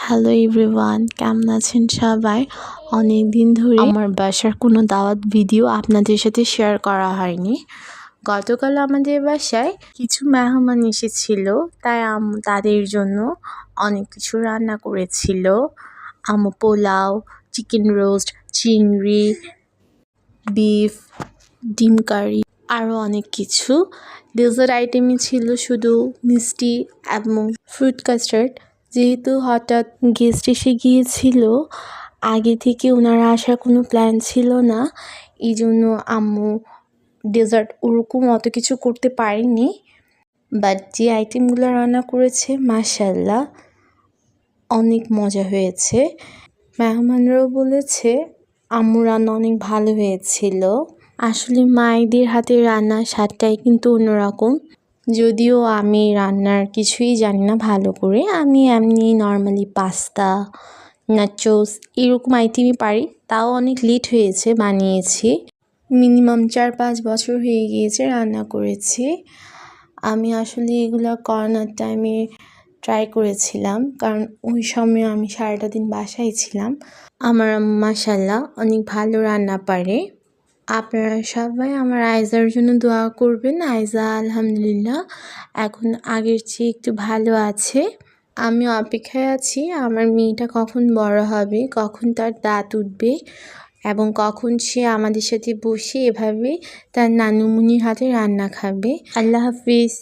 Hello everyone, কেমন আছেন সবাই? অনেক দিন ধরে আমার বাসার কোনো দাওয়াত ভিডিও আপনাদের সাথে শেয়ার করা হয়নি। গতকাল আমাদের বাসায় কিছু মেহমান এসেছিল, তাই তাদের জন্য অনেক কিছু রান্না করেছিল। আম্মু পোলাও, চিকেন রোস্ট, চিংড়ি, বিফ, ডিম কারি, আরও অনেক কিছু। ডেজার্ট আইটেমই ছিল শুধু মিষ্টি এবং ফ্রুট কাস্টার্ড। যেহেতু হঠাৎ গেস্ট এসে গিয়েছিল, আগে থেকে ওনারা আসার কোনো প্ল্যান ছিল না, এই জন্য আম্মু ডেজার্ট ওরকম অত কিছু করতে পারেনি। বাট যে আইটেমগুলো রান্না করেছে মাশাআল্লাহ অনেক মজা হয়েছে। মেহমানরাও বলেছে আম্মু রান্না অনেক ভালো হয়েছিল। আসলে মায়েদের হাতের রান্নার স্বাদটাই কিন্তু অন্যরকম। যদিও আমি রান্নার কিছুই জানি না ভালো করে, আমি এমনি নর্মালি পাস্তা, নাচোস এরকম আইটেমই পারি। তাও অনেক লেট হয়েছে বানিয়েছি, মিনিমাম 4-5 বছর হয়ে গিয়েছে রান্না করেছি। আমি আসলে এগুলো করোনার টাইমে ট্রাই করেছিলাম, কারণ ওই সময় আমি সারাটা দিন বাসায় ছিলাম। আমার আম্মু মাশাআল্লাহ অনেক ভালো রান্না পারে। আপনারা সবাই আমার আইজার জন্য দোয়া করবেন। আইজা আলহামদুলিল্লাহ এখন আগের চেয়ে একটু ভালো আছে। আমি অপেক্ষায় আছি আমার মেয়েটা কখন বড় হবে, কখন তার দাঁত উঠবে এবং কখন সে আমাদের সাথে বসে এভাবে তার নানুমুনির হাতে রান্না খাবে। আল্লাহ হাফিজ।